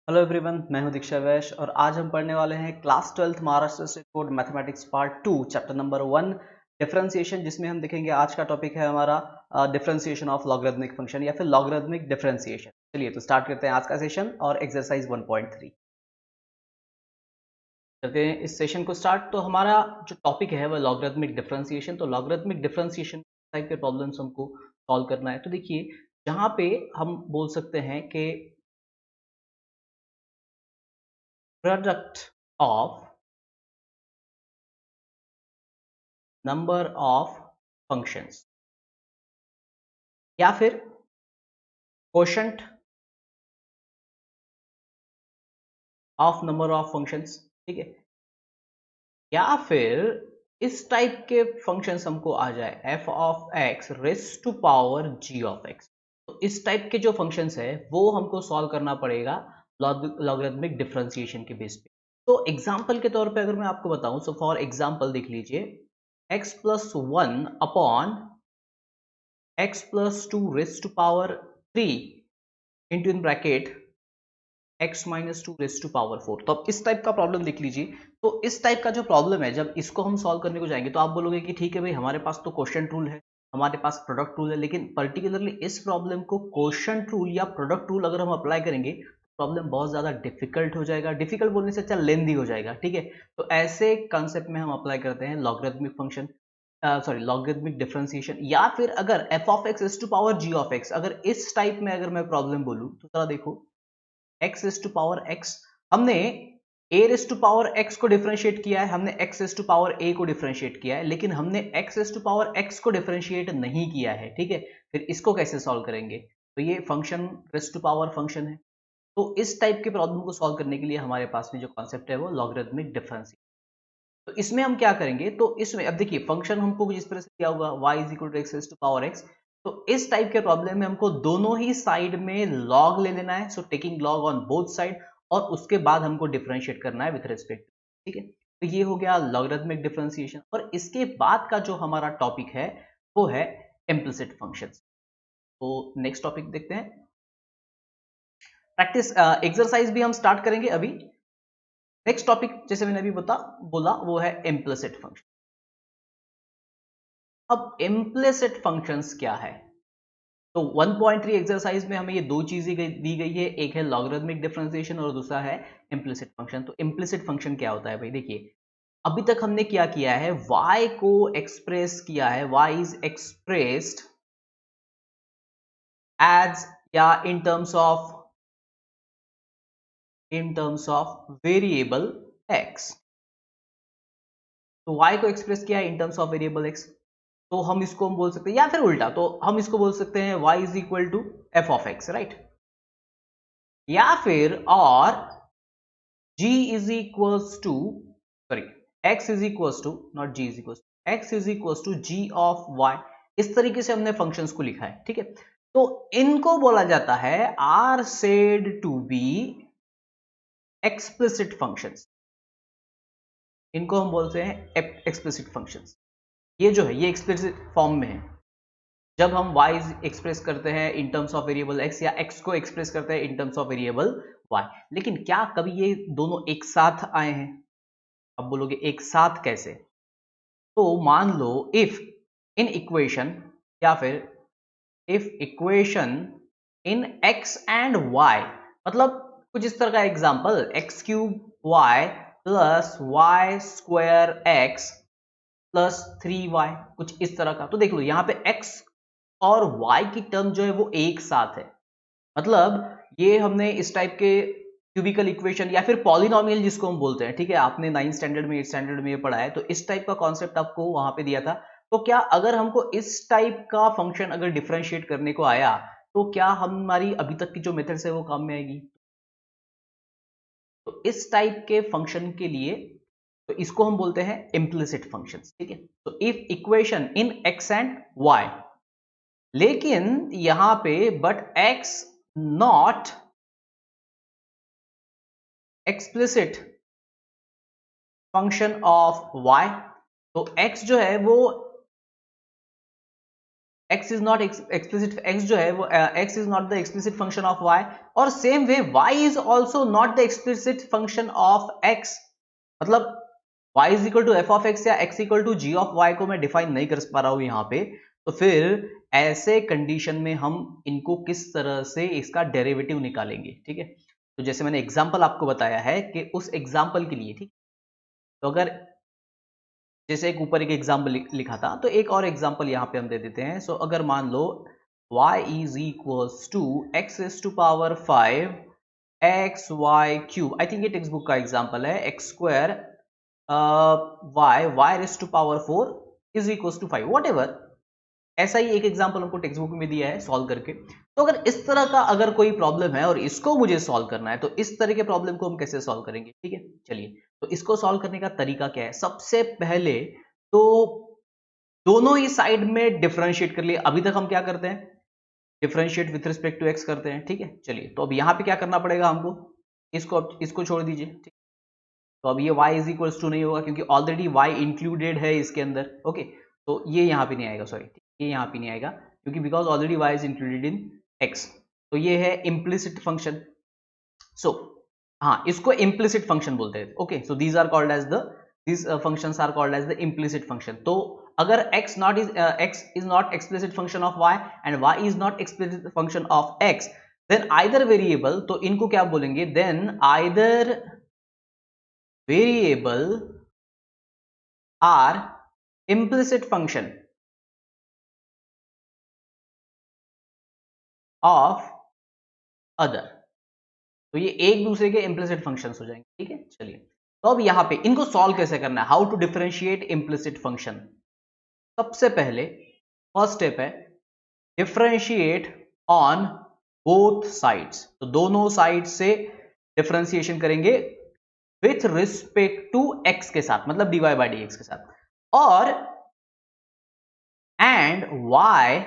Hello everyone, मैं हूं दीक्षा वैश और आज हम पढ़ने वाले हैं class 12th Maharashtra state board mathematics part 2 chapter number 1 differentiation, जिसमें हम देखेंगे आज का टॉपिक है हमारा डिफरेंशिएशन ऑफ लॉगरिथमिक फंक्शन या फिर लॉगरिथमिक डिफरेंशिएशन। चलिए तो स्टार्ट करते हैं आज का सेशन और एक्सरसाइज 1.3 करते हैं इस सेशन को स्टार्ट। तो हमारा जो टॉपिक है वह लॉगरिथमिक डिफरेंशिएशन। तो लॉगरिथमिक डिफरेंशिएशन टाइप के प्रॉब्लम्स हमको सॉल्व करना है। तो देखिए, जहाँ पे हम बोल सकते हैं कि product of number of functions या फिर quotient of number of functions, ठीक है, या फिर इस टाइप के फंक्शंस हमको आ जाए f of x raise to power g of x. तो इस टाइप के जो फंक्शंस है वो हमको सॉल्व करना पड़ेगा लॉगरिथमिक डिफरेंशिएशन के बेस पे। तो एग्जांपल के तौर पे अगर मैं आपको बताऊं, सो फॉर एग्जांपल देख लीजिए, x plus 1 upon x plus 2 raise to power 3 into in bracket x minus 2 raise to power 4। तो अब इस टाइप का प्रॉब्लम देख लीजिए। तो इस टाइप का जो प्रॉब्लम है, जब इसको हम सॉल्व करने को जाएंगे तो आप बोलोगे कि ठीक है भाई, हमारे पास तो क्वोशंट रूल है, हमारे पास प्रोडक्ट रूल है, लेकिन पर्टिकुलरली इस प्रॉब्लम को क्वोशंट रूल या प्रोडक्ट रूल अगर हम अप्लाई करेंगे तो प्रॉब्लम बहुत ज्यादा डिफिकल्ट हो जाएगा। डिफिकल्ट बोलने से अच्छा लेंदी हो जाएगा, ठीक है। तो ऐसे कंसेप्ट में हम अप्लाई करते हैं logarithmic function, sorry logarithmic differentiation. या फिर अगर f of x is to power g of x, अगर इस टाइप में अगर मैं प्रॉब्लम बोलूं तो जरा देखो, x is to power x, हमने a is to power x को डिफरेंशिएट किया है, हमने x is to power a को डिफरेंशिएट किया है, लेकिन हमने x is to power x को डिफरेंशिएट नहीं किया है, ठीक है। फिर इसको कैसे सॉल्व करेंगे? तो ये function raised to power function है। तो इस टाइप के प्रॉब्लम को सॉल्व करने के लिए हमारे पास में जो कॉन्सेप्ट है वो लॉगरिथमिक डिफरेंस। तो इसमें हम क्या करेंगे, तो इसमें अब देखिए, फंक्शन हमको जिस तरह से दिया होगा y is equal to x to power x, तो इस टाइप के प्रॉब्लम में हमको दोनों ही साइड में लॉग ले लेना है, so taking log on both side, और उसके बाद हमको डिफरेंशिएट करना है विथ रिस्पेक्ट, ठीक है। तो ये हो गया लॉगरिथमिक डिफरेंशिएशन। और इसके बाद का जो हमारा टॉपिक है वो है इम्प्लिसिट फंक्शंस। तो नेक्स्ट टॉपिक देखते हैं, प्रैक्टिस एक्सरसाइज भी हम स्टार्ट करेंगे अभी। नेक्स्ट टॉपिक जैसे मैंने अभी बोला वो है इम्प्लिसिट फंक्शन। अब इम्प्लिसिट फंक्शंस क्या है? तो 1.3 एक्सरसाइज में हमें ये दो चीजें दी गई है, एक है लॉगरिथमिक डिफरेंशिएशन और दूसरा है इम्प्लिसिट फंक्शन। तो इम्प्लिसिट फंक्शन क्या होता है भाई? देखिए, अभी तक हमने क्या किया है, y को एक्सप्रेस किया है, y इज एक्सप्रेस्ड एज या in terms of variable x। तो y को एक्सप्रेस किया है in terms of variable x। तो हम बोल सकते हैं, या फिर उल्टा, तो हम इसको बोल सकते हैं y is equal to f of x, right. या फिर और g is equals to, sorry, x is equals to, not g is equals to, x is equals to g of y। इस तरीके से हमने फंक्शंस को लिखा है, ठीक है। तो इनको बोला जाता है are said to be explicit functions. इनको हम बोलते हैं एक्सप्लिसिट फंक्शंस। ये जो है ये एक्सप्लिसिट फॉर्म में है, जब हम y एक्सप्रेस करते हैं in terms of variable x, या x को एक्सप्रेस करते हैं in terms of variable y। लेकिन क्या कभी ये दोनों एक साथ आए हैं? अब बोलोगे एक साथ कैसे? तो मान लो इफ इन इक्वेशन, या फिर if equation in x and y, मतलब कुछ इस तरह का example, x cube y plus y square x plus 3y, कुछ इस तरह का। तो देख लो यहाँ पे x और y की टर्म जो है वो एक साथ है, मतलब ये हमने इस टाइप के क्यूबिकल इक्वेशन या फिर पॉलिनोमियल जिसको हम बोलते हैं, ठीक है, आपने 9th स्टैंडर्ड में 8th स्टैंडर्ड में ये पढ़ा है, तो इस टाइप का कॉन्सेप्ट आपको वहां पे दिया था। तो क्या अगर हमको इस टाइप का फंक्शन अगर डिफरेंशिएट करने को आया, तो क्या हमारी अभी तक की जो मेथड्स है वो काम में आएगी? तो इस टाइप के फंक्शन के लिए तो इसको हम बोलते हैं इम्प्लिसिट फंक्शंस, ठीक है। तो if equation in x and y, लेकिन यहां पे but x not explicit function of y, तो x जो है वो x is not explicit, x जो है वो x is not the explicit function of y, और same way y is also not the explicit function of x। मतलब y is equal to f of x या x equal to g of y को मैं define नहीं कर पा रहा हूं यहाँ पे, तो फिर ऐसे कंडीशन में हम इनको किस तरह से इसका डेरिवेटिव निकालेंगे, ठीक है। तो जैसे मैंने एग्जांपल आपको बताया है कि उस एग्जांपल के लिए, ठीक, तो अगर जैसे एक ऊपर एक एग्जाम्पल लिखा था, तो एक और एग्जाम्पल यहाँ पे हम दे देते हैं। सो अगर मान लो y is equals to x is to power 5 x y cube, I think ये टेक्स्ट बुक का एग्जाम्पल है, x square y raise to power 4 is equals to 5, whatever. ऐसा ही एक एग्जाम्पल हमको टेक्स्ट बुक में दिया है सॉल्व करके। तो अगर इस तरह का अगर कोई प्रॉब्लम है और इसको मुझे सॉल्व करना है, तो इस तरह के प्रॉब्लम को हम कैसे सॉल्व करेंगे, ठीक है। चलिए, तो इसको सॉल्व करने का तरीका क्या है, सबसे पहले तो दोनों ही साइड में डिफरेंशिएट कर लिए। अभी तक हम क्या करते हैं, differentiate with respect to x करते हैं, ठीक है। चलिए, तो अब यहाँ पे क्या करना पड़ेगा हमको, इसको छोड़ दीजिए, ठीक। तो अब ये y इज इक्वल्स टू नहीं होगा क्योंकि ऑलरेडी y इंक्लूडेड है इसके अंदर, ओके। तो ये यहाँ पे नहीं आएगा, सॉरी, ये यहाँ पे नहीं आएगा क्योंकि because already y is included in x। तो ये है इम्प्लिसिट फंक्शन। सो हाँ, इसको इम्प्लिसिट फंक्शन बोलते हैं, okay. So these are called as the, these functions are called as the implicit function। तो अगर x is not explicit function of y and y is not explicit function of x, then either variable, तो इनको क्या बोलेंगे, then either variable are implicit function of other। तो ये एक दूसरे के implicit functions हो जाएंगे, ठीक है। चलिए, तो अब यहां पे इनको सॉल्व कैसे करना है, how to differentiate implicit function। सबसे पहले फर्स्ट स्टेप है डिफरेंशिएट ऑन बोथ साइड्स। तो दोनों साइड से डिफरेंशिएशन करेंगे विथ रिस्पेक्ट टू x के साथ, मतलब dy बाई dx के साथ, और and y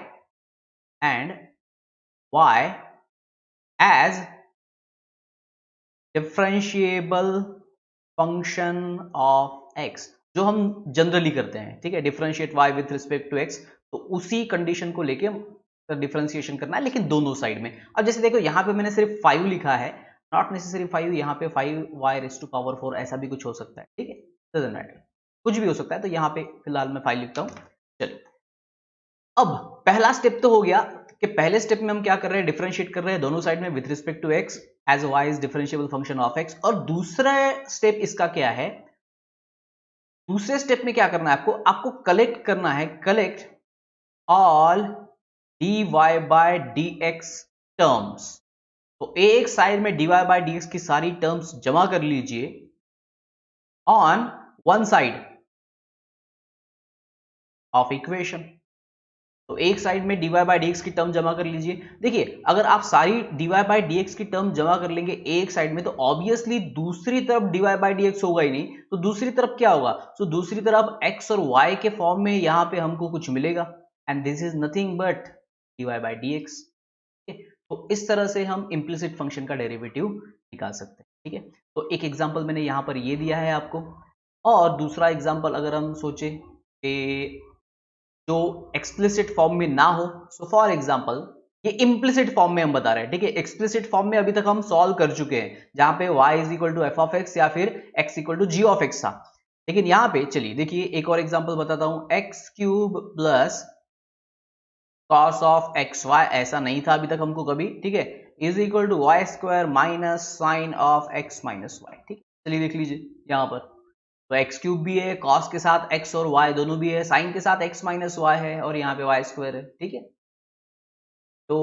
as differentiable function of x, जो हम जनरली करते हैं, ठीक है। Differentiate y with respect to x, तो उसी कंडीशन को लेके डिफरेंशिएशन करना है, लेकिन दोनों साइड में। अब जैसे देखो यहाँ पे मैंने सिर्फ 5 लिखा है, नॉट नेसेसरी 5, यहाँ पे 5y रेज टू पावर 4 ऐसा भी कुछ हो सकता है, ठीक है, डजंट मैटर, कुछ भी हो सकता है। तो यहाँ पे फिलहाल मैं 5 लिखता हूँ। चलिए, अब पहला स्टेप तो हो गया कि पहले स्टेप में हम क्या कर रहे हैं, डिफरेंशिएट कर रहे हैं दोनों साइड में with respect to x as y is differentiable function of x। और दूसरा स्टेप इसका क्या है, दूसरे स्टेप में क्या करना है, आपको कलेक्ट करना है, collect all dy by dx terms. तो एक साइड में dy बाय dx की सारी टर्म्स जमा कर लीजिए on one side of equation. तो एक साइड में dy बाई dx की टर्म जमा कर लीजिए। देखिए, अगर आप सारी dy बाई dx की टर्म जमा कर लेंगे एक साइड में, तो ऑब्वियसली दूसरी तरफ dy बाई dx होगा ही नहीं, तो दूसरी तरफ क्या होगा, तो दूसरी तरफ x और y के फॉर्म में यहां पे हमको कुछ मिलेगा, and this is nothing but dy by dx। तो इस तरह से हम इम्प्लिसिट फंक्शन का डेरिवेटिव निकाल सकते हैं, ठीक है। तो एक एग्जांपल मैंने यहां पर ये दिया है आपको, और दूसरा एग्जांपल अगर हम सोचे कि जो एक्सप्लिसिट फॉर्म में ना हो, सो फॉर एग्जांपल ये इम्प्लिसिट फॉर्म में हम बता रहे हैं, ठीक है। एक्सप्लिसिट फॉर्म में अभी तक हम सॉल्व कर चुके हैं, जहां पे y is equal to f of x या फिर x equal to g of x था। लेकिन यहां पे चलिए देखिए एक और एग्जांपल बताता हूं, x cube plus cos of x y, ऐसा नहीं था अभी तक हमको कभी, ठीक है, is equal to y square minus sine of x minus y, ठीक। चलिए देख लीजिए यहां पर, तो एक्स क्यूब भी है, कॉस के साथ एक्स और वाई दोनों भी है, साइन के साथ एक्स माइनस वाई है, और यहाँ पे वाई स्क्वायर है, ठीक है। तो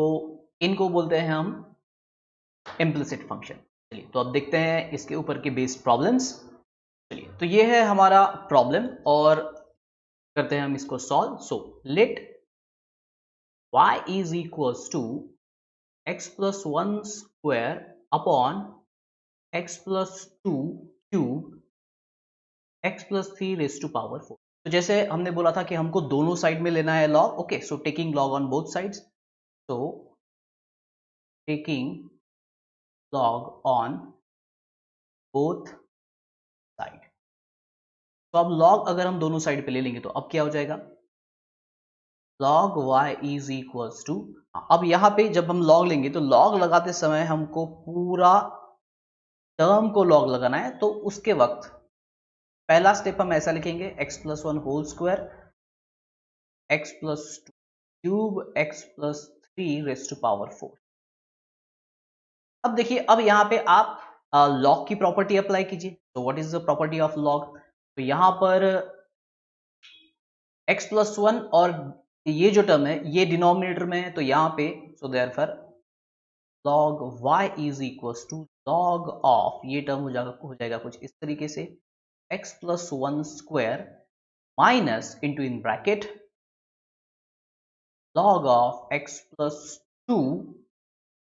इनको बोलते हैं हम इम्प्लिसिट फंक्शन। चलिए, तो अब देखते हैं इसके ऊपर के बेस्ड प्रॉब्लम्स। चलिए, तो ये है हमारा प्रॉब्लम, और करते हैं हम इसको solve. So let y is equals to x plus 1 square upon x plus 2 cube x plus 3 raise to power 4। तो जैसे हमने बोला था कि हमको दोनों साइड में लेना है log, okay. So taking log on both sides, so taking log on both side। तो अब log अगर हम दोनों साइड पे ले लेंगे तो अब क्या हो जाएगा, log y is equals to, अब यहाँ पे जब हम log लेंगे तो log लगाते समय हमको पूरा टर्म को log लगाना है, तो उसके वक्त पहला स्टेप हम ऐसा लिखेंगे x plus one whole square x plus two cube x plus three raise to power four. अब देखिए, अब यहाँ पे आप लॉग की प्रॉपर्टी अप्लाई कीजिए। तो what is the property of log? तो यहाँ पर x प्लस वन और ये जो टर्म है ये डिनोमिनेटर में है, तो यहाँ पे so therefore log y is equals to log of, ये टर्म हो जाएगा कुछ इस तरीके से, x plus one square minus into in bracket log of x plus two,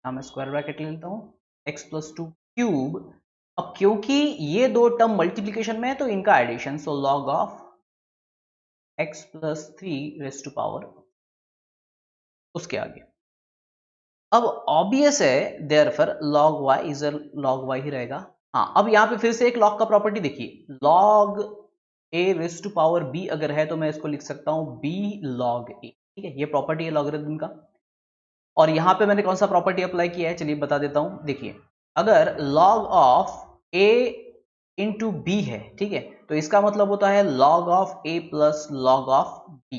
मैं स्क्वायर ब्रैकेट ले लेता हूं, x प्लस टू क्यूब। अब क्योंकि ये दो टर्म मल्टीप्लीकेशन में है तो इनका addition, so log of x plus three raise to power, उसके आगे अब ऑब्वियस है therefore log y is log y ही रहेगा। हाँ, अब यहाँ पे फिर से एक log का प्रॉपर्टी देखिए, log a raise to power b अगर है तो मैं इसको लिख सकता हूं b log a, ठीक है, ये प्रॉपर्टी है लॉगरिथम का। और यहाँ पे मैंने कौन सा प्रॉपर्टी अप्लाई किया है, चलिए बता देता हूं। देखिए, अगर log of a into b है, ठीक है, तो इसका मतलब होता है log of a plus log of b,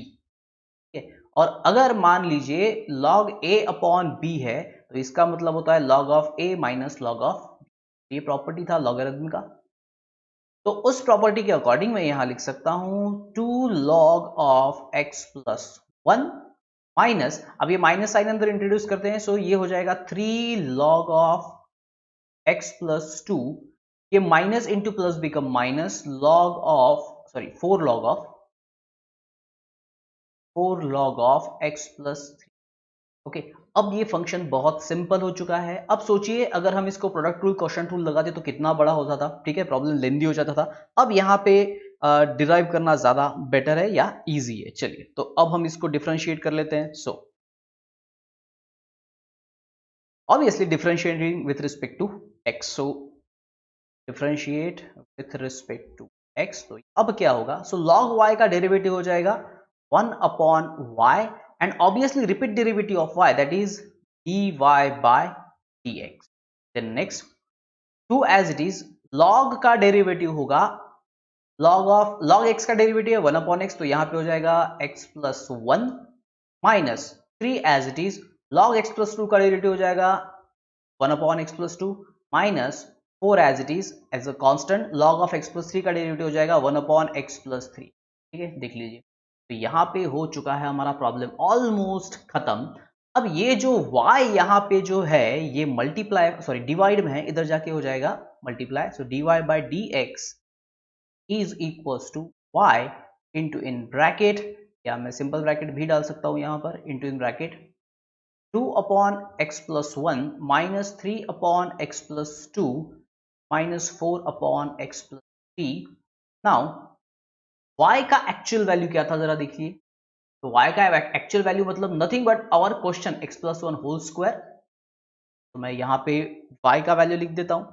ठीक है। और अगर मान लीजिए log a अपॉन b है तो इसका मतलब होता है log of a minus log of b। ये प्रॉपर्टी था लॉगरिथम का। तो उस प्रॉपर्टी के अकॉर्डिंग मैं यहां लिख सकता हूं 2 log of x plus one minus, अब ये माइनस साइन अंदर इंट्रोड्यूस करते हैं, सो ये हो जाएगा 3 log of x plus two, ये minus into plus become minus log of, sorry 4 log of x plus three. Okay, अब ये फंक्शन बहुत सिंपल हो चुका है। अब सोचिए अगर हम इसको प्रोडक्ट रूल, क्वेश्चन रूल लगाते तो कितना बड़ा होता था, ठीक है, प्रॉब्लम लेंदी हो जाता था। अब यहाँ पे डिराइव करना ज्यादा बेटर है या इजी है। चलिए, तो अब हम इसको डिफरेंशिएट कर लेते हैं। सो obviously differentiating with respect to x, so differentiate with respect to x, तो अब क्या होगा, so log y का डेरिवेटिव हो जाएगा 1 upon y and obviously repeat derivative of y, that is dy by dx। Then next 2 as it is, log का derivative होगा log x का डेरिवेटिव है 1 अपॉन x, तो यहां पे हो जाएगा x plus one minus 3 as it is, log x plus two का डेरिवेटिव हो जाएगा 1 upon x plus two minus 4 as it is as a constant, log of x plus three का डेरिवेटिव हो जाएगा 1 अपॉन एक्स प्लस थ्री। ठीक है, देख लीजिए, तो यहाँ पे हो चुका है हमारा प्रॉब्लम ऑलमोस्ट खत्म। अब ये जो y यहाँ पे जो है ये मल्टीप्लाई, सॉरी डिवाइड में है, इधर जाके हो जाएगा multiply, so dy by d x is equals to y into in bracket, या मैं सिंपल ब्रैकेट भी डाल सकता हूँ यहाँ पर, into in bracket 2 upon x plus 1 minus 3 upon x plus 2 minus 4 upon x plus 3। Now y का actual value क्या था जरा देखिए, तो y का एक्चुअल वैल्यू मतलब nothing but our question x plus one whole square, तो मैं यहाँ पे y का वैल्यू लिख देता हूं,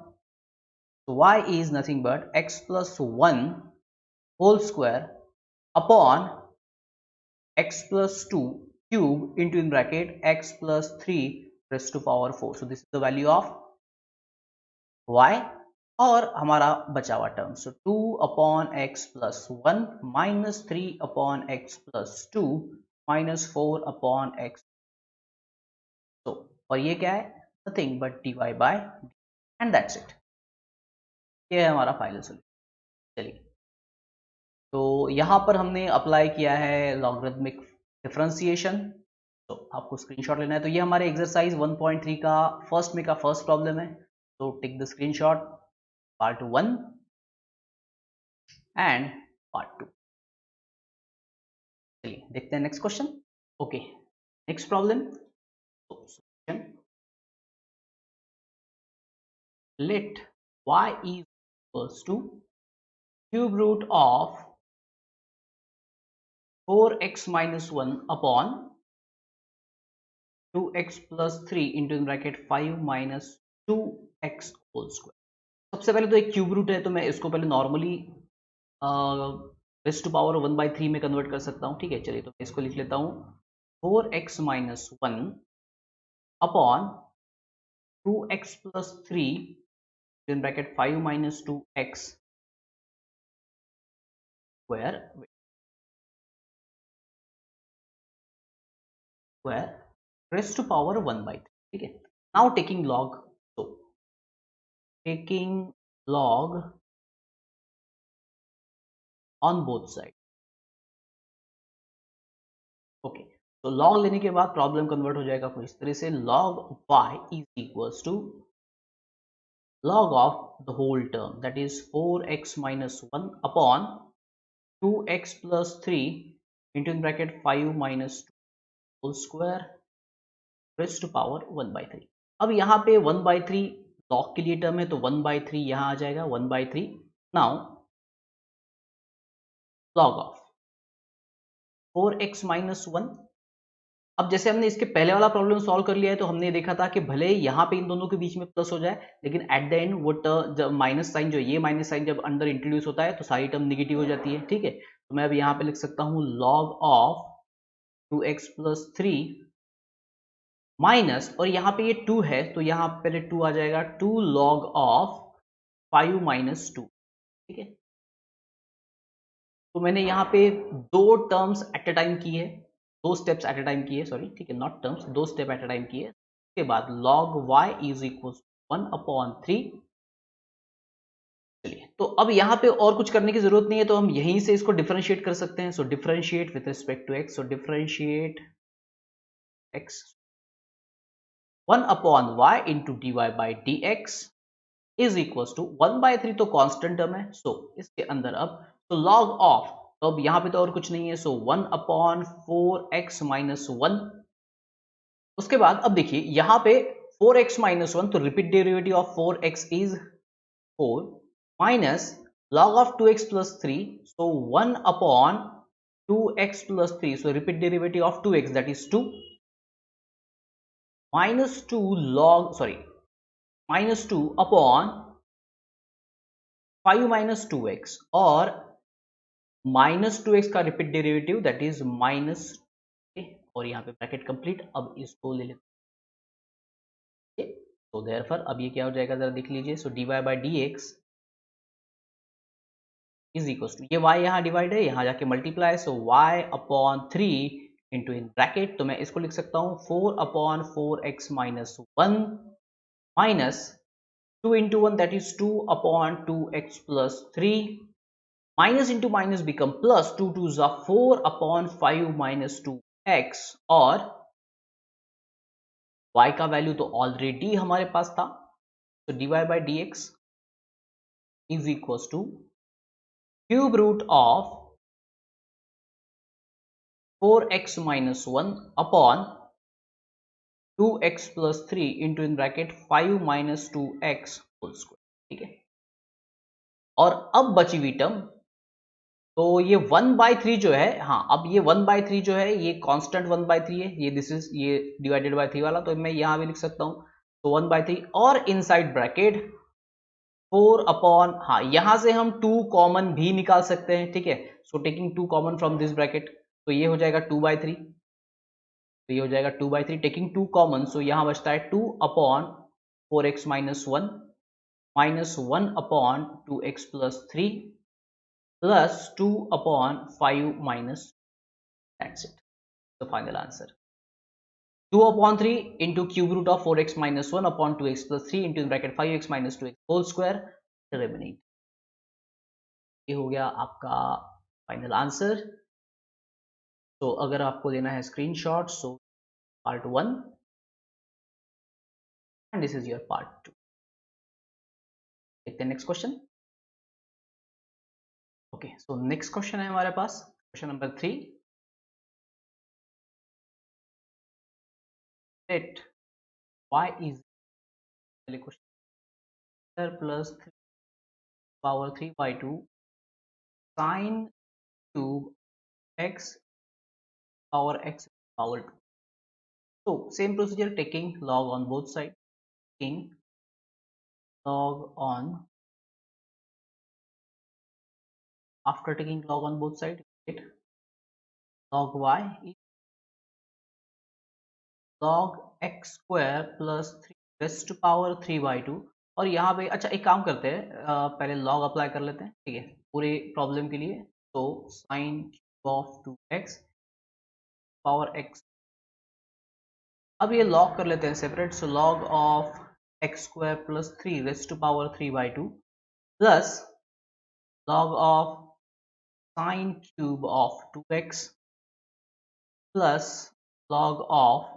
तो y is nothing but x plus one whole square upon x plus 2 cube into in bracket x plus 3 raised to power 4. So this is the value of y और हमारा बचा हुआ term, so 2 upon x plus one minus 3 upon x plus two minus 4 upon x, तो और ये क्या है, nothing but dy by and that's it. ये है हमारा फाइनल सोल्यूशन। चलिए, तो यहाँ पर हमने अप्लाई किया है लॉगरिथमिक डिफरेंशिएशन, तो आपको स्क्रीनशॉट लेना है। तो ये हमारे एक्सरसाइज 1.3 का फर्स्ट में का फर्स्ट प्रॉब्लम है, तो take the screenshot, part 1 and part 2। चलिए देखते हैं next question. Okay, next problem, let y is equals to cube root of 4x minus 1 upon 2x plus 3 into in bracket 5 minus 2x whole square। सबसे पहले तो एक cube root है, तो मैं इसको पहले नॉर्मली रेस्ट टू पावर 1/3 में कन्वर्ट कर सकता हूँ। ठीक है, चलिए तो मैं इसको लिख लेता हूँ 4x minus 1 upon 2x plus 3 in bracket 5 minus 2x square raised to power 1 by 3. ठीक है, now taking log, so taking log on both sides. Okay, तो log लेने के बाद प्रॉब्लम कन्वर्ट हो जाएगा कुछ इस तरह से, log y is equals to log of the whole term, that is 4x minus 1 upon 2x plus 3 into in bracket 5 minus 2 whole square raised to power 1 by 3. अब यहाँ पे 1 by 3 log के लिए टर्म है तो 1 by 3 यहाँ आ जाएगा 1 by 3. Now log of 4x minus 1. अब जैसे हमने इसके पहले वाला प्रॉब्लम सॉल्व कर लिया है तो हमने देखा था कि भले यहाँ पे इन दोनों के बीच में प्लस हो जाए लेकिन एट द एंड वो टर्म जब माइनस साइन जो ये माइनस साइन जब अंदर इंट्रोड्यूस होता है तो सारी टर्म निगेटिव हो जाती है. ठीक है, तो मैं अब यहाँ पे लिख सकता हूँ log of 2x plus 3 minus, और यहाँ पे ये 2 है तो यहाँ पहले 2 आ जाएगा 2 log ऑफ 5 minus 2. ठीक है, तो मैंने यहाँ पे दो टर्म्स एट अ टाइम की है, दो स्टेप्स एट अ टाइम की है, सॉरी ठीक है नॉट टर्म्स, दो स्टेप एट अ टाइम की है. उसके बाद log y इज इक्वल 1/3. चलिए, तो अब यहाँ पे और कुछ करने की जरूरत नहीं है तो हम यहीं से इसको डिफरेंशिएट कर सकते हैं. So differentiate with respect to x, so differentiate x 1/y into dy by dx is equal to 1/3, तो कांस्टेंट टर्म है. सो इसके अंदर अब तो log ऑफ, तो अब यहाँ पे तो और कुछ नहीं है, सो 1/4x minus 1. उसके बाद अब देखिए यहाँ पे 4x minus 1, तो repeat derivative of 4x is 4 minus log of 2x plus 3, so 1/2x plus 3, so repeat derivative of 2x that is 2 minus 2 log, sorry, minus 2 upon 5 minus 2x, और minus 2x का repeat derivative that is minus, और यहाँ पे bracket complete. अब इसको ले लेते हैं, तो देयरफॉर अब ये क्या हो जाएगा जरा देख लीजिए. So dy by d x is equal to, ये y यहाँ डिवाइड है यहाँ जाके multiply, so y/3 into in bracket, तो मैं इसको लिख सकता हूँ 4/4x minus 1 minus 2 into 1 that is 2/2x plus 3 minus into minus become plus, 2 2s are 4/5 minus 2x, और y का वैल्यू तो ऑलरेडी हमारे पास था, तो dy by d x is equal to cube root of 4x minus 1 upon 2x plus 3 into in bracket 5 minus 2x whole square. ठीक है, और अब बची हुई टर्म, तो ये 1/3 जो है, हाँ अब ये 1/3 जो है ये कांस्टेंट 1/3 है, ये दिस इज ये डिवाइडेड बाय 3 वाला, तो मैं यहाँ भी लिख सकता हूँ तो 1/3, और इनसाइड ब्रैकेट 4 अपॉन, हाँ यहाँ से हम 2 कॉमन भी निकाल सकते हैं. ठीक है, so taking 2 common from this bracket, तो ये हो जाएगा 2/3, तो ये हो जाएगा 2/3 टेकिंग 2 कॉमन, सो यहाँ बचता है 2/4x minus 1 minus 1/2x plus 3 plus 2/5 minus, that's it, the final answer. 2/3 into cube root of 4x minus 1 upon 2x plus 3 into in bracket 5x minus 2x whole square remaining. ये हो गया आपका final answer. तो अगर आपको लेना है screenshot, so part 1 and this is your part 2. देखते हैं next question. Okay, so next question है हमारे पास question number 3. Let y is, पहले question plus 3 power 3/2 sine cube x power x power 2. So same procedure, taking log on both sides, taking log on, after taking log on both sides, get log y log x square plus 3 raised to power 3/2। और यहाँ पे अच्छा एक काम करते हैं, पहले log apply कर लेते हैं, ठीक है, पूरे प्रॉब्लम के लिए। तो sign of 2x power x, अब ये log कर लेते हैं separate. So log of x square plus 3 raised to power 3/2 plus log of sine cube of 2x plus log of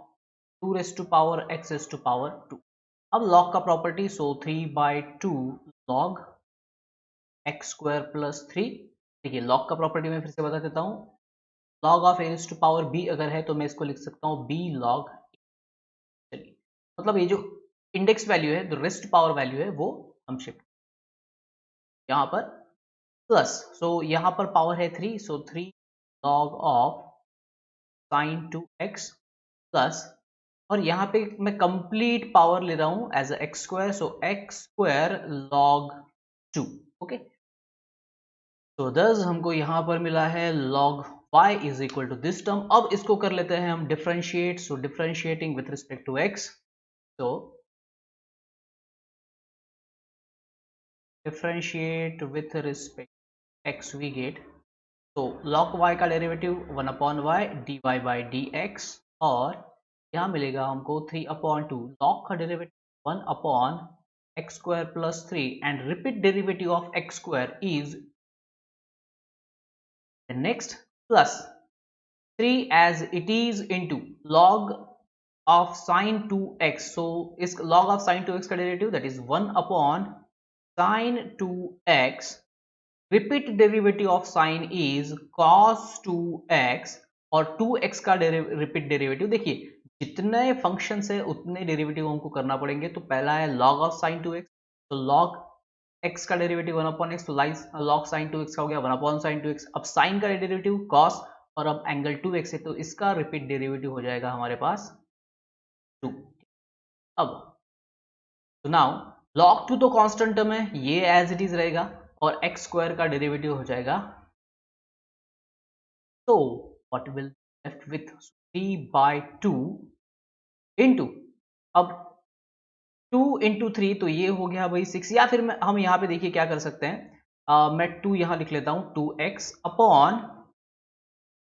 2 raised to power x raised to power 2। अब log का property, so 3/2 log x square plus 3। देखिए log का property मैं फिर से बता देता हूँ, log of a raised to power b अगर है तो मैं इसको लिख सकता हूँ b log। चलिए, मतलब ये जो इंडेक्स वैल्यू है, जो रेस्ट पावर वैल्यू है, वो हम शिफ्ट यहाँ पर प्लस, सो यहाँ पर पावर है 3, so 3 log of sine 2x plus, और यहाँ पे मैं कंप्लीट पावर ले रहा हूँ as x square, so x square log 2। Okay, तो दस हमको यहाँ पर मिला है log y is equal to this term. अब इसको कर लेते हैं हम differentiate, so differentiating with respect to x, so differentiate with respect x we get, तो log y का derivative 1/y dy by dx, और यहाँ मिलेगा हमको 3/2 log का derivative 1/x square plus 3 and repeat derivative of x square is next plus 3 as it is into log of sin 2x, so इस log of sin 2x का derivative that is 1/sin 2x, repeat derivative of sine is cos 2x, और 2x का repeat derivative, देखिए जितने function है उतने derivative हमको करना पड़ेंगे। तो पहला है log ऑफ साइन 2x, तो log x का डेरिवेटिव 1/x, तो log साइन 2x का हो गया 1/sin 2x। अब साइन का डेरिवेटिव cos, और अब एंगल 2x है तो इसका रिपीट डेरिवेटिव हो जाएगा हमारे पास 2। अब तो नाउ log 2 तो कांस्टेंट टर्म है, ये एज इट इज रहेगा, और x स्क्वायर का डेरिवेटिव हो जाएगा, तो what will left with 3/2 into, अब 2 इंटू 3 तो ये हो गया भाई 6, या फिर हम यहाँ पे देखिए क्या कर सकते हैं, मैं 2 यहाँ लिख लेता हूँ, 2x upon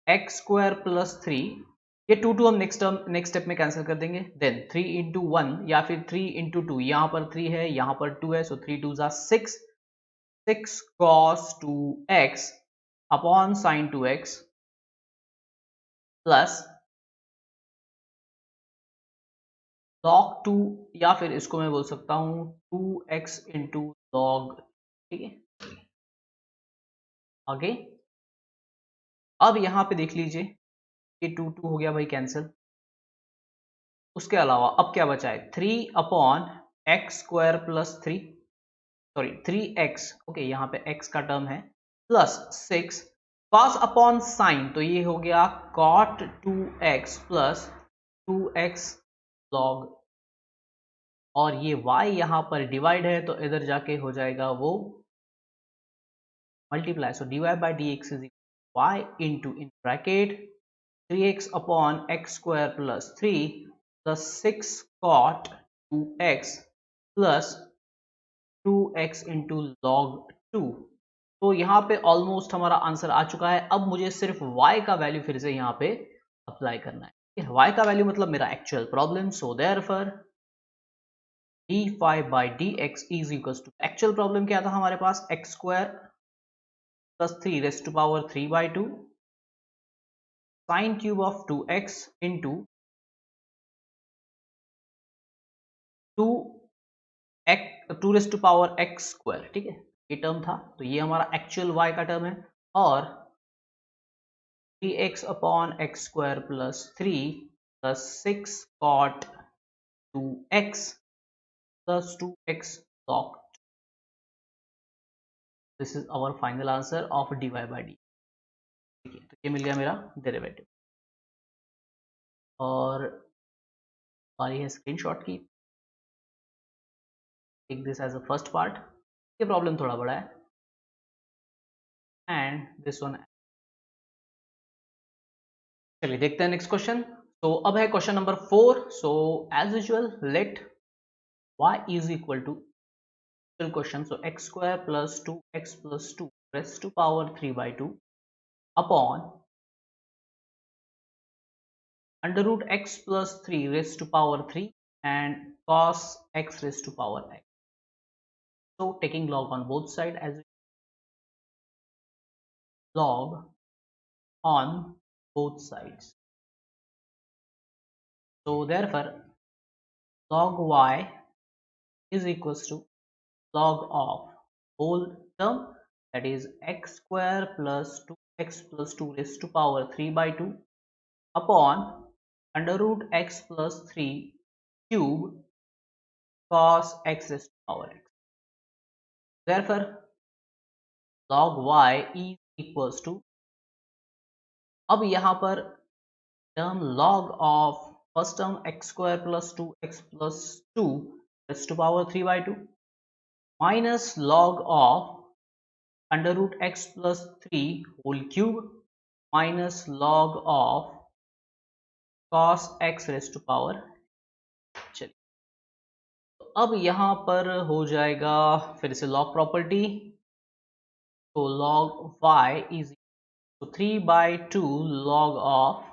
x square plus 3, ये 2 हम नेक्स्ट स्टेप में कैंसिल कर देंगे, देन 3 इंटू 1 या फिर 3 इंटू 2, यहाँ पर 3 है यहाँ पर 2 है, सो 3 2 जा 6, 6 cos 2x upon sine 2x plus log 2, या फिर इसको मैं बोल सकता हूँ 2x इंटू log, ठीक है। आगे अब यहाँ पे देख लीजिए, ये 2 2 हो गया भाई कैंसिल, उसके अलावा अब क्या बचा है 3 upon x square plus 3, sorry 3x, okay यहाँ पे x का टर्म है, प्लस 6 cos अपॉन साइन, तो ये हो गया cot 2x plus 2x log, और ये y यहाँ पर डिवाइड है तो इधर जाके हो जाएगा वो multiply, so dy by d x is y into in bracket 3x upon x square plus 3 plus 6 cot 2x plus 2x into log 2। तो यहाँ पे ऑलमोस्ट हमारा आंसर आ चुका है। अब मुझे सिर्फ y का वैल्यू फिर से यहाँ पे अप्लाई करना है। y का वैल्यू मतलब मेरा actual problem, so therefore d5 by d x is equal to, actual problem क्या था हमारे पास, x square plus 3 raised to power 3/2 sine cube of 2x into 2 raised to power x square, ठीक है, ये टर्म था। तो ये हमारा एक्चुअल y का टर्म है, और 3x upon x square plus 3 plus 6 cot 2x plus 2x log, this is our final answer of dy by d. ठीक है, तो ये मिल गया मेरा डेरिवेटिव, और बारी है स्क्रीनशॉट की, take this as a first part, ये प्रॉब्लम थोड़ा बड़ा है, एंड दिस वन। चलिए देखते हैं नेक्स्ट क्वेश्चन। तो अब है question number 4. So as usual let y is equal to question, so x square plus 2x plus 2 raised to power 3/2 upon under root x plus 3 raised to power 3 and cos x raised to power x. So taking log on both sides as log on both sides. So therefore log y is equals to log of whole term, that is x square plus 2x plus 2 raised to power 3/2 upon under root x plus 3 cube cos x raised to power x. Therefore log y is equals to, अब यहाँ पर term log of first term x square plus 2x plus 2 raise to power 3/2 minus log of under root x plus 3 whole cube minus log of cos x raise to power. चलिए तो अब यहाँ पर हो जाएगा फिर से log प्रॉपर्टी. तो log y is 3/2 log of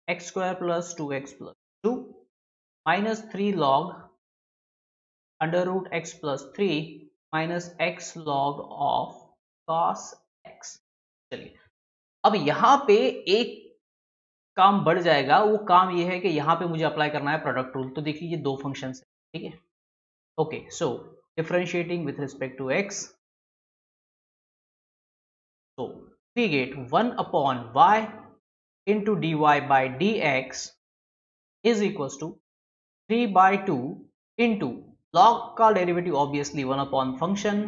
x square plus 2x plus 2 minus 3 log under root x plus 3 minus x log of cos x. चलिए अब यहाँ पे एक काम बढ़ जाएगा, वो काम ये है कि यहाँ पे मुझे अप्लाई करना है प्रोडक्ट रूल. तो देखिए ये दो फंक्शंस है, ठीक है. Okay, so differentiating with respect to x, so we get 1 upon y into dy by dx is equals to 3/2 into log का derivative obviously 1 upon function,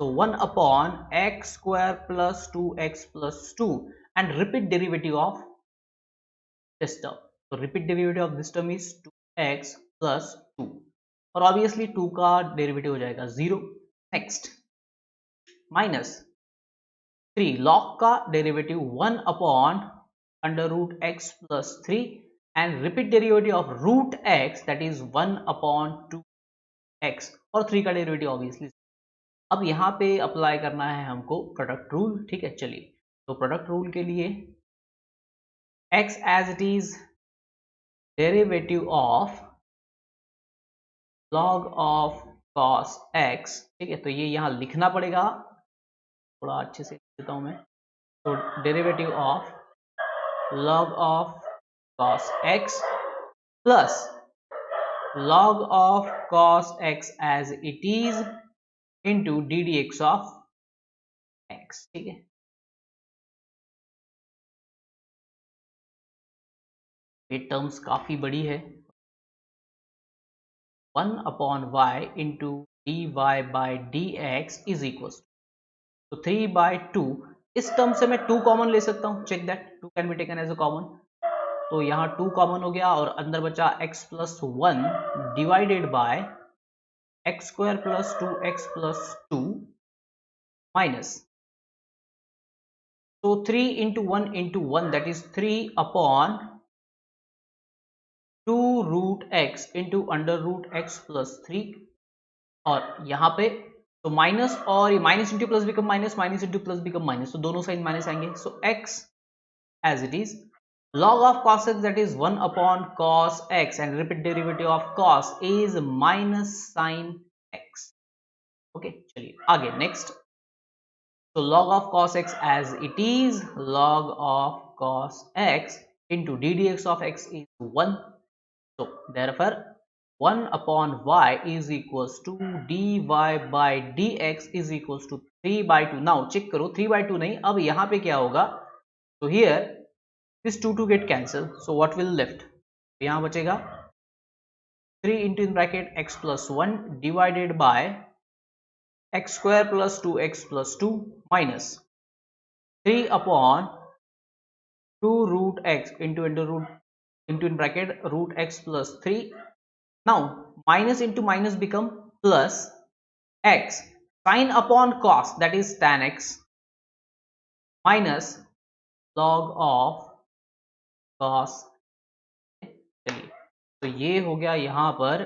so 1 upon x square plus 2x plus 2 and repeat derivative of this term. So repeat derivative of this term is 2x plus 2 और obviously 2 का derivative हो जाएगा 0. Next minus 3 log का derivative 1 upon under root x plus 3 and repeat derivative of root x, that is 1 upon 2x और 3 का derivative obviously. अब यहाँ पे अप्लाई करना है हमको प्रोडक्ट रूल, ठीक है. चलिए तो प्रोडक्ट रूल के लिए x as it is derivative of log of cos x, ठीक है. तो ये यहाँ लिखना पड़ेगा, थोड़ा अच्छे से लिख देता हूँ मैं. तो derivative of log of cos x plus log of cos x as it is into d dx of x, ठीक है. ये टर्म्स काफी बड़ी है. 1 upon y into dy by dx is equals to 3/2. इस टर्म से मैं 2 कॉमन ले सकता हूँ, check that 2 can be taken as a common. तो यहाँ 2 कॉमन हो गया और अंदर बचा x plus 1 divided by x square plus 2x plus 2 minus, so 3 into 1 into 1, that is 3 upon 2 root x into under root x plus 3 और यहाँ पे तो माइनस और ये minus into plus become minus, minus into plus become minus, तो दोनों side minus आएंगे. सो x as it is log of cos x, that is 1 upon cos x and repeat derivative of cos is minus sin x. Okay चलिए आगे next. so log of cos x as it is log of cos x into d dx of x is 1. so therefore 1 upon y is equals to dy by dx is equals to 3/2. now check करो 3/2 नहीं, अब यहाँ पे क्या होगा. so here this 2 get cancel, so what will left, यहाँ बचेगा 3 into in bracket x plus 1 divided by x square plus 2x plus 2 minus 3 upon 2 root x into in bracket root x plus 3. now minus into minus become plus x sin upon cos, that is tan x minus log of cos तो ये हो गया यहाँ पर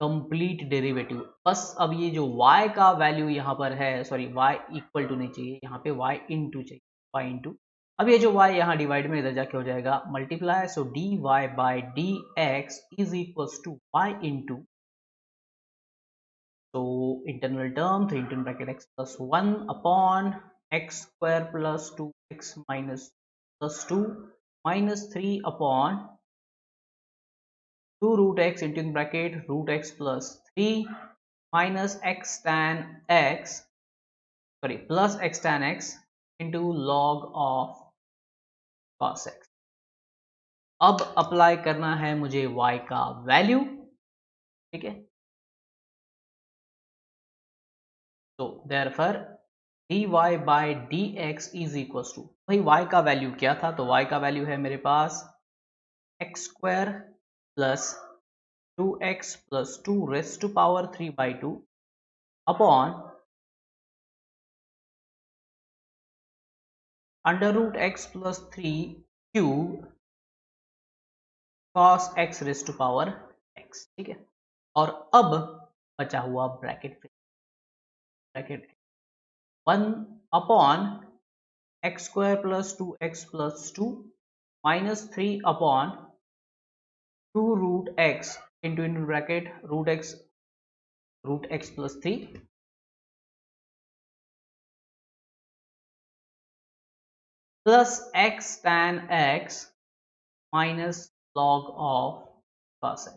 complete derivative. बस अब ये जो y का वैल्यू यहाँ पर है, सॉरी y इक्वल टू नहीं चाहिए, यहाँ पे y इंटू चाहिए, y इंटू। अब ये जो y यहाँ डिवाइड में इधर जाके हो जाएगा multiply, so dy by d x is equals to y into, तो internal term 3 into bracket x plus 1 upon x square plus 2x minus plus 2 minus 3 upon 2 root x into in bracket root x plus 3 minus x tan x, sorry, plus x tan x into log of cos x। अब apply करना है मुझे y का value, ठीक है। तो therefore dy by d x is equal to, भाई y का वैल्यू क्या था, तो y का वैल्यू है मेरे पास x square plus 2x plus 2 raised to power 3/2 upon under root x plus 3 cube cos x raised to power x, ठीक है। और अब बचा हुआ bracket, bracket 1 upon x square plus 2x plus 2 minus 3 upon 2 root x into into bracket root x plus 3 plus x tan x minus log of cos x,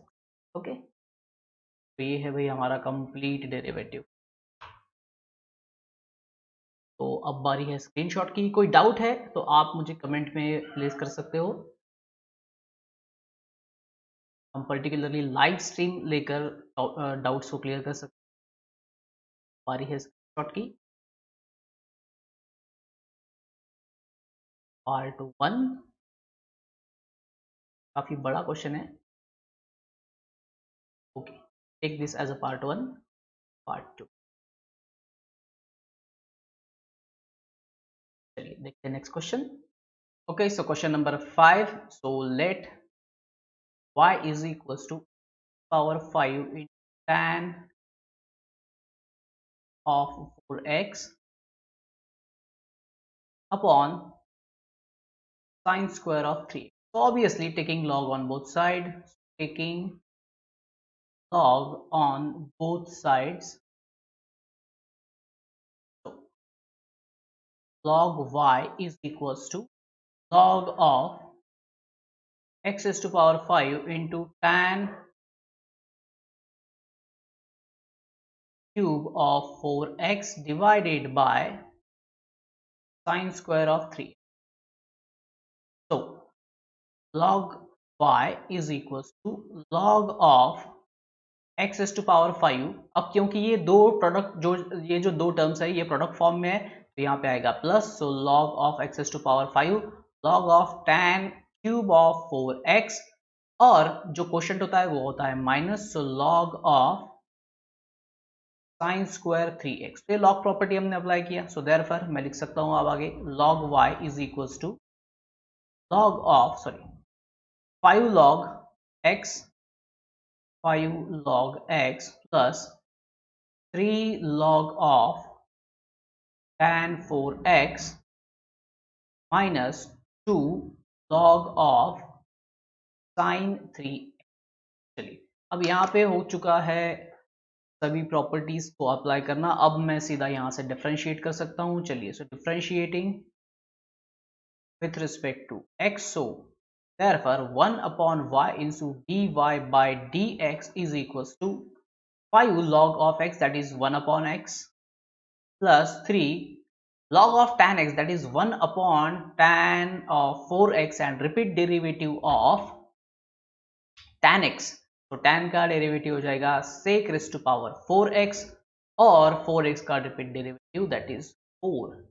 okay. तो ये है भाई हमारा कंप्लीट डेरिवेटिव। तो अब बारी है स्क्रीनशॉट की। कोई डाउट है तो आप मुझे कमेंट में प्लेस कर सकते हो। हम पर्टिकुलरली लाइव स्ट्रीम लेकर डाउट्स को क्लियर कर सकते हैं। बारी है स्क्रीनशॉट की। पार्ट 1 काफी बड़ा क्वेश्चन है, okay, take this as a part 1। Part 2 चलिए देखते हैं next question. Okay, so question number 5, so let y is equals to power 5 in tan of 4x upon sine square of 3। So obviously taking log on both sides, taking log on both sides, so log y is equals to log of x is to power 5 into tan cube of 4x divided by sine square of 3। So log y is equals to log of x as to power 5। अब क्योंकि ये दो product, जो ये जो दो terms है ये प्रोडक्ट फॉर्म में है, तो यहाँ पे आएगा plus, so log of x as to power 5 log of tan cube of 4x, और जो क्वेश्चन होता है वो होता है minus, so log of sine square 3x। तो ये लॉग प्रॉपर्टी हमने अप्लाई किया, सो देयरफॉर मैं लिख सकता हूँ अब आगे log y is equals to log of, sorry, 5 log x, 5 log x plus 3 log of tan 4x minus 2 log of sin 3x। चलिए अब यहाँ पे हो चुका है सभी प्रॉपर्टीज को अप्लाई करना। अब मैं सीधा यहाँ से डिफरेंशिएट कर सकता हूँ। चलिए, सो differentiating with respect to x, so therefore 1 upon y into dy by dx is equals to 5 log of x, that is 1 upon x, plus 3 log of tan x, that is 1 upon tan of 4x, and repeat derivative of tan x, तो tan का derivative हो जाएगा sec raised to power 4x, और 4x का repeat derivative that is 4।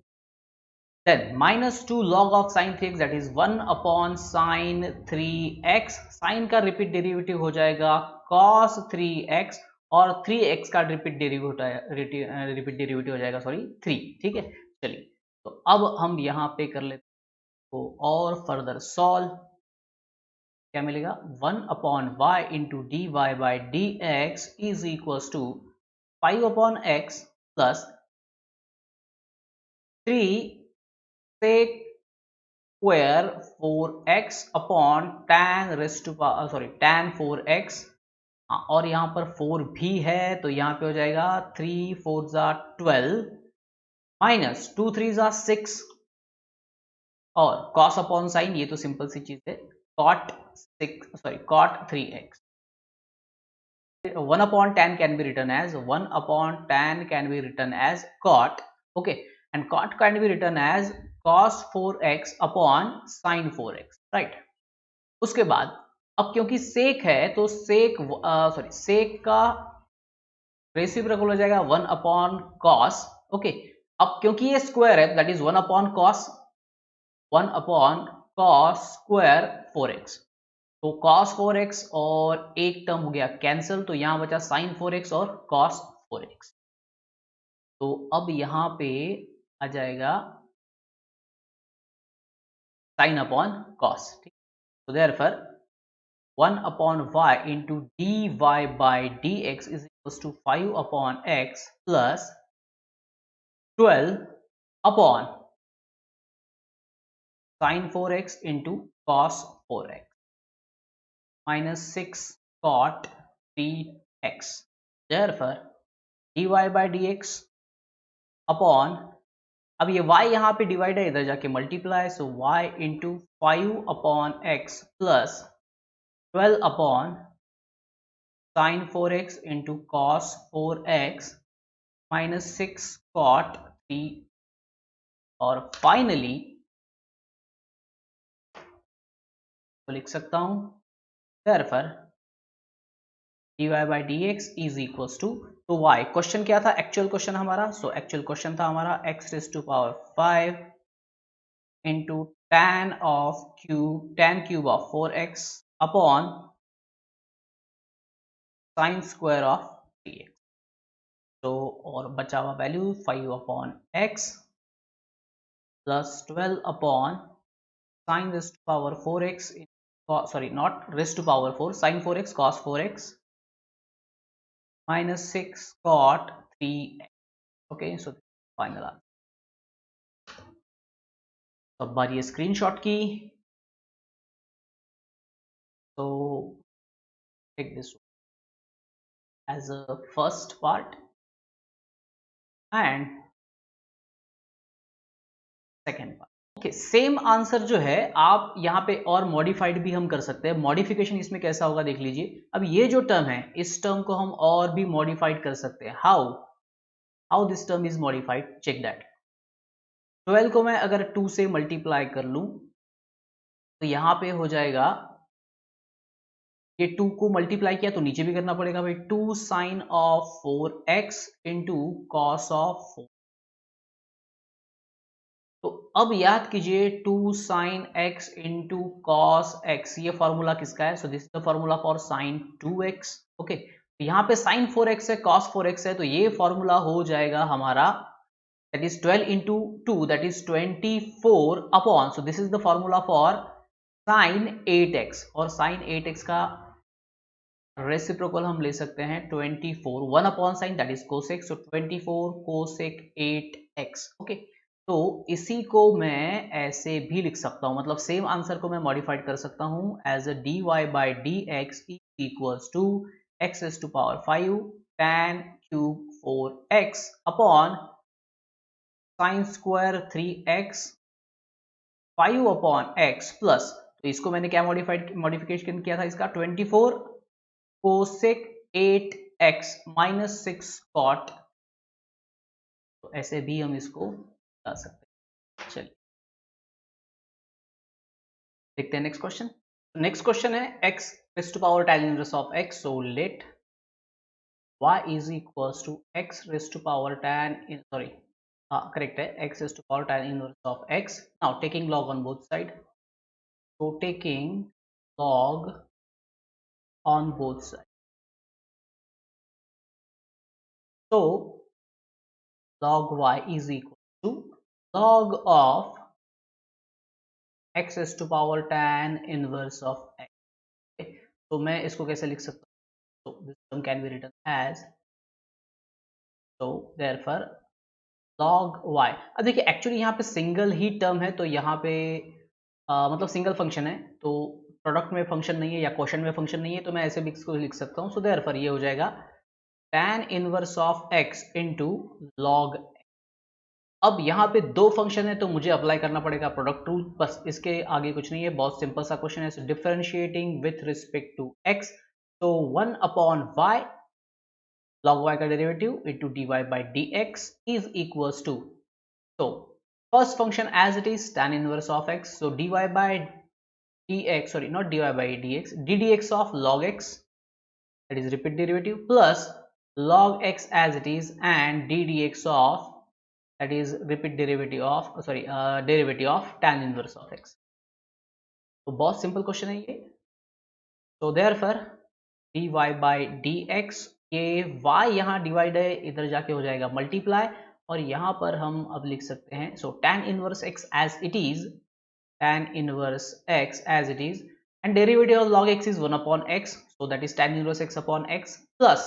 Then minus 2 log of sin 3x, that is 1 upon sin 3x, sin का repeat derivative हो जाएगा cos 3x, और 3x का रिपीट डेरिवेटिव हो जाएगा, सॉरी, 3। ठीक है, चलिए तो अब हम यहाँ पे कर लेते हैं तो और फर्दर सॉल्व। क्या मिलेगा 1/y into d y by d x is equal to 5/x plus 3 sec square 4x upon tan raised to sorry tan 4x। और यहाँ पर 4 भी है तो यहाँ पे हो जाएगा 3 4 जा 12 माइनस 2 3 जा 6 और cos अपॉन साइन, ये तो सिंपल सी चीज है, cot 3x। 1/tan can be written as 1/tan can be written as cot, okay, and cot can be written as cos 4x upon sin 4x, right। उसके बाद अब क्योंकि सेक है तो सेक का रेसिप्रोकल हो जाएगा 1/cos, ओके। अब क्योंकि ये स्क्वायर है that is 1/cos square 4x, तो cos 4x और एक टर्म हो गया कैंसिल, तो यहां बचा sin 4x और cos 4x। तो अब यहां पे आ जाएगा sin अपॉन cos, ठीक। तो therefore 1/y into dy by dx is equals to 5/x plus 12 upon sin 4x into cos 4x minus 6 cot 3x। Therefore dy by dx upon, अब ये y यहाँ पे डिवाइड है, इधर जाके मल्टीप्लाई, सो y into 5/x plus 12 upon sin 4x into cos 4x minus 6 cot 3, और finally तो लिख सकता हूं therefore dy by dx is equals to, तो y क्वेश्चन क्या था, एक्चुअल क्वेश्चन हमारा, सो एक्चुअल क्वेश्चन था हमारा x raise to power 5 into tan cube of 4x upon sine square of 3x। तो और बचा हुआ value 5/x plus 12 upon sine raise to power 4x, sorry not raise to power 4, sine 4x cos 4x minus 6 cot 3x, okay, so final answer. अब बारी है screenshot की, तो take this as a first part and second part. Okay, same answer जो है आप यहाँ पे और मॉडिफाइड भी हम कर सकते हैं। मॉडिफिकेशन इसमें कैसा होगा देख लीजिए। अब ये जो टर्म है इस टर्म को हम और भी मॉडिफाइड कर सकते हैं। How this term is modified, check that. 12 को मैं अगर 2 से मल्टीप्लाई कर लूं तो यहाँ पे हो जाएगा, ये 2 को मल्टीप्लाई किया तो नीचे भी करना पड़ेगा भाई, 2 sine of 4x into cos of 4। तो अब याद कीजिए 2 sine x into cos x, ये फॉर्मूला किसका है, so this is the formula for sine 2x, okay. तो यहाँ पे साइन 4x है, कॉस 4x है, तो ये फॉर्मूला हो जाएगा हमारा that is 12 into 2 that is 24 upon, so this is the formula for sin 8x, और sin 8x का रेसिप्रोकल हम ले सकते हैं 24, 1 upon sine that is cosec, so 24 cosec 8x, okay. तो इसी को मैं ऐसे भी लिख सकता हूं, मतलब सेम आंसर को मैं मॉडिफाइड कर सकता हूं as a dy by d x equals to x raise to power 5 tan cube 4x upon sine square 3x 5 upon x plus, तो इसको मैंने क्या मॉडिफिकेशन किया था इसका 24 कोसेक 8x माइनस 6 कॉट, तो ऐसे भी हम इसको बता सकते हैं। चलिए देखते हैं नेक्स्ट क्वेश्चन। नेक्स्ट क्वेश्चन है x raise to power tan inverse of x, so let y is equals to x raise to power tan in, sorry हाँ करेक्ट है, x raise to power tan inverse of x, now taking log on both side, so taking log on both sides, so log y is equal to log of x is to power tan inverse of x, तो मैं इसको कैसे लिख सकता हूँ? तो this term can be written as, तो therefore log y। अब देखिए एक्चुअली यहाँ पे सिंगल ही टर्म है, तो यहाँ पे मतलब सिंगल फंक्शन है, तो प्रोडक्ट में फंक्शन नहीं है या क्वेश्चन में फंक्शन नहीं है, तो मैं ऐसे भी इसको लिख सकता हूँ। सो देयरफॉर ये हो जाएगा tan inverse of x into log। अब यहाँ पे दो फंक्शन है तो मुझे अप्लाई करना पड़ेगा प्रोडक्ट रूल, बस इसके आगे कुछ नहीं है, बहुत सिंपल सा क्वेश्चन है। Differentiating with respect to x, तो 1 अपॉन y log y का derivative into dy by d x is equals to, so first function as it is tan inverse of x, so dy by dx, sorry not dy by dx, ddx of log x, that is repeat derivative, plus log x as it is and ddx of, that is repeat derivative of, sorry derivative of tan inverse of x। तो बहुत simple question है ये। तो therefore dy by dx, ये y यहाँ divide है, इधर जाके हो जाएगा मल्टीप्लाई, और यहाँ पर हम अब लिख सकते हैं, so tan inverse x as it is, tan inverse x as it is, and derivative of log x is 1 upon x, so that is tan inverse x upon x, plus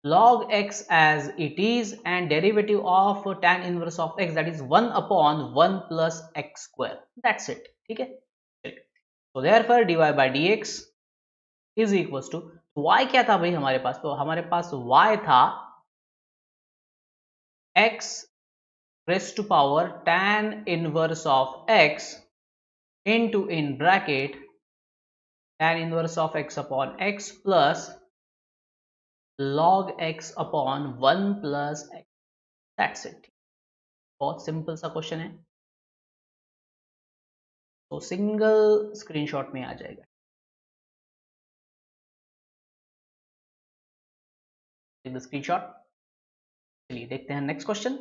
log x as it is and derivative of tan inverse of x, that is 1 upon 1 plus x square, that's it। ठीक है, so therefore dy by dx is equals to, y क्या था भाई हमारे पास? तो हमारे पास y था x raised to power tan inverse of x into in bracket tan inverse of x upon x plus log x upon 1 plus x, that's it। बहुत simple सा question है, तो सिंगल स्क्रीनशॉट में आ जाएगा। स्क्रीनशॉट, चलिए देखते हैं next question.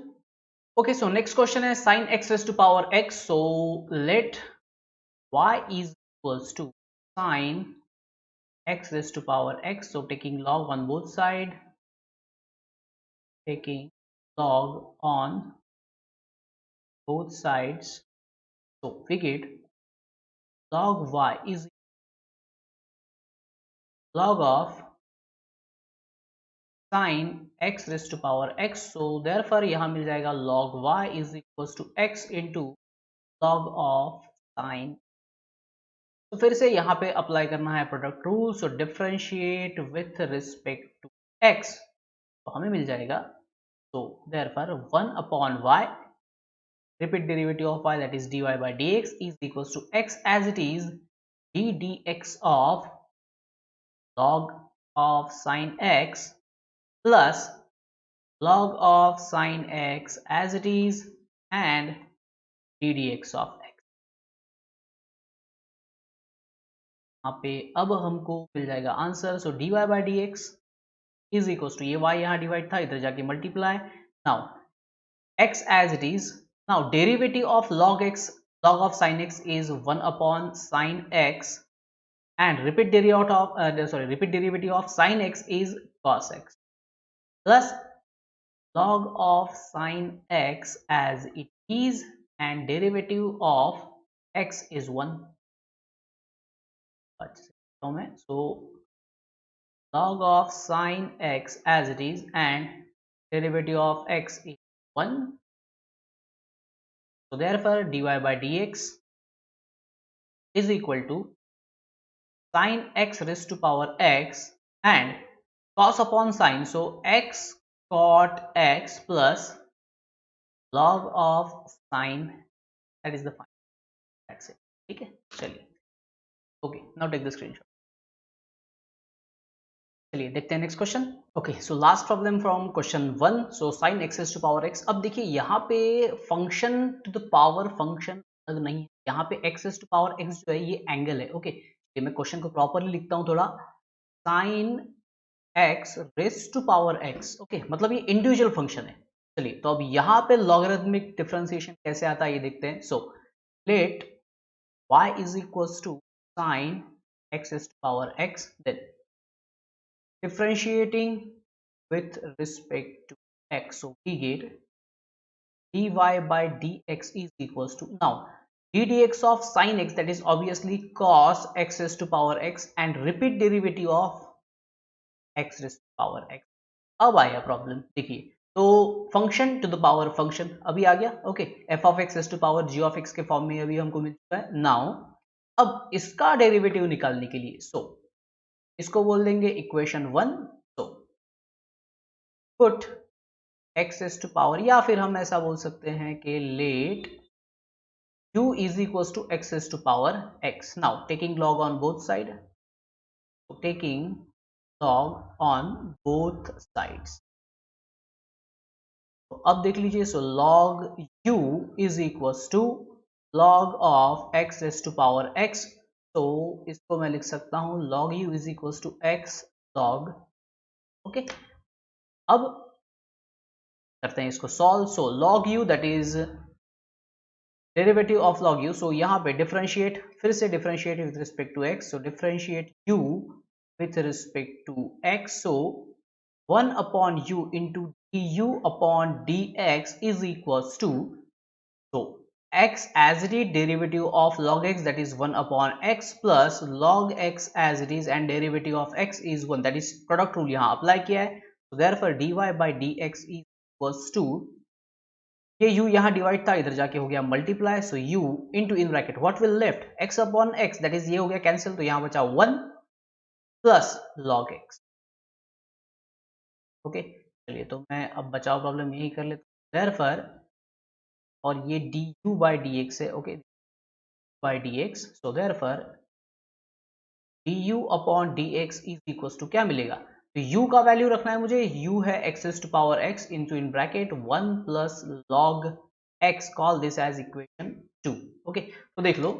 Okay, so next question है sin x raised to power x, so let y is equals to sin x raised to power x, so taking log on both side, taking log on both sides, so we get log y is log of sin x raised to power x, so therefore यहाँ मिल जाएगा log y is equals to x into log of sin। तो फिर से यहाँ पे apply करना है product rule, so differentiate with respect to x, तो हमें मिल जाएगा, so therefore 1 upon y repeat derivative of y, that is dy by dx is equals to x as it is d dx of log of sin x plus log of sin x as it is and d dx of x। यहाँ पे अब हमको मिल जाएगा answer, so dy by dx is equal to, ये y यहाँ divide था, इधर जाके multiply, now x as it is, now derivative of log x, log of sin x is 1 upon sin x, and repeat derivative of repeat derivative of sin x is cos x, plus log of sin x as it is and derivative of x is 1, so log of sin x as it is and derivative of x is 1, so therefore dy by dx is equal to sin x raised to power x and cos upon sin, so x cot x plus log of sin, that is the final, that's it। ठीक है, चलिए okay, now take the screenshot. चलिए देखते हैं next question. Okay, so last problem from question 1, so sine x raise to power x. अब देखिए यहाँ पे function to the power function अलग नहीं है, यहाँ पे x raise to power x जो है ये एंगल है। ओके, ये मैं क्वेश्चन को प्रॉपरली लिखता हूँ थोड़ा, sine x raise to power x, okay, मतलब ये इंडिविजुअल फंक्शन है। चलिए तो अब यहाँ पे लॉगरिथमिक डिफरेंशिएशन कैसे आता है ये देखते हैं। सो let y is equals to sin x raised to power x, then differentiating with respect to x, so we get dy by dx is equals to, now d dx of sin x, that is obviously cos x raised to power x, and repeat derivative of x raised to power x. अब आया problem, देखिए तो function to the power function अभी आ गया, okay, f of x as to power g of x के form में अभी हमको मिल चुका है। नाउ अब इसका डेरिवेटिव निकालने के लिए इसको बोल देंगे इक्वेशन 1। तो put x as to power, या फिर हम ऐसा बोल सकते हैं कि let u is equal to x as to power x। Now taking log on both side, टेकिंग log on both sides। तो अब देख लीजिए, सो log u is equal to log of x raise to power x। तो इसको मैं लिख सकता हूं log u is equal to x log, okay. अब करते हैं इसको solve. So log u that is derivative of log u। So यहाँ पे डिफरेंशिएट, फिर से differentiate with respect to x। So differentiate u with respect to x, so 1 upon u into du upon dx is equals to, so x as it is derivative of log x, that is 1 upon x, plus log x as it is and derivative of x is 1, that is product rule यहाँ apply किया है। so therefore dy by dx is equals to, ये u यहाँ divide था, इधर जाके हो गया multiply. So u into in bracket what will left, x upon x, that is ये हो गया कैंसिल, तो यहाँ बचा 1 प्लस log x, ओके। चलिए तो मैं अब बचाव प्रॉब्लम यही कर लेता हूँ, therefore, और ये du by dx है, okay, by dx, so therefore du upon dx is equals to क्या मिलेगा, तो u का वैल्यू रखना है मुझे, u है x raised to power x into in bracket 1 plus log x, call this as equation 2, okay. तो देख लो,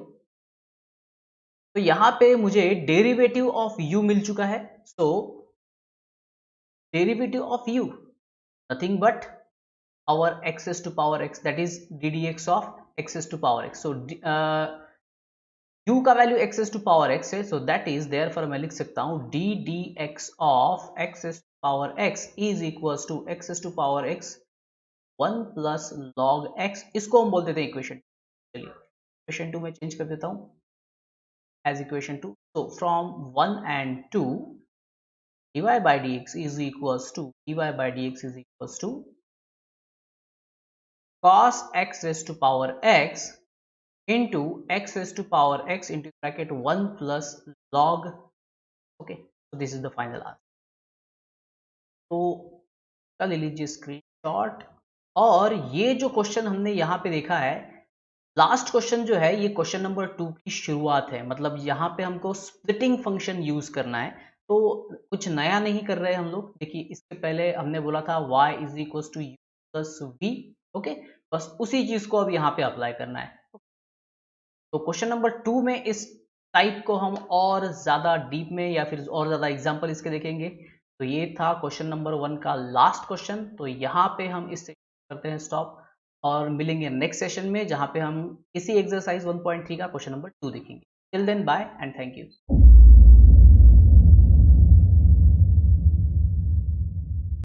तो यहाँ पे मुझे डेरिवेटिव ऑफ u मिल चुका है। So derivative of u nothing but our x raised to power x, that is ddx of x raised to power x। so u का value x raised to power x है, so that is therefore मैं लिख सकता हूँ d dx of x raised to power x is equals to x raised to power x 1 plus log x। इसको हम बोल देते हैं इक्वेशन। चलिए इक्वेशन 2 में चेंज कर देता हूँ as equation 2। so from 1 and 2 dy by dx is equals to cos x raised to power x into x raised to power x into bracket 1 plus log, okay, so this is the final answer। तो कर लीजिए screenshot. और ये जो question हमने यहाँ पे देखा है, लास्ट क्वेश्चन जो है, ये क्वेश्चन नंबर 2 की शुरुआत है, मतलब यहाँ पे हमको स्प्लिटिंग फंक्शन यूज करना है। तो कुछ नया नहीं कर रहे हम लोग। देखिए इसके पहले हमने बोला था y is equal to u plus v, okay, बस उसी चीज को अब यहाँ पे अप्लाई करना है। तो क्वेश्चन नंबर 2 में इस टाइप को हम और ज़्यादा डीप में या फिर और ज़्यादा एग्जाम्पल इसके देखेंगे। तो ये था क्वेश्चन नंबर 1 का लास्ट क्वेश्चन। तो यहाँ पे हम इससे करते हैं स्टॉप, और मिलेंगे नेक्स्ट सेशन में जहाँ पे हम इसी एक्सरसाइज 1.3 का क्वेश्चन नंबर 2 देखेंगे। Till then bye and thank you.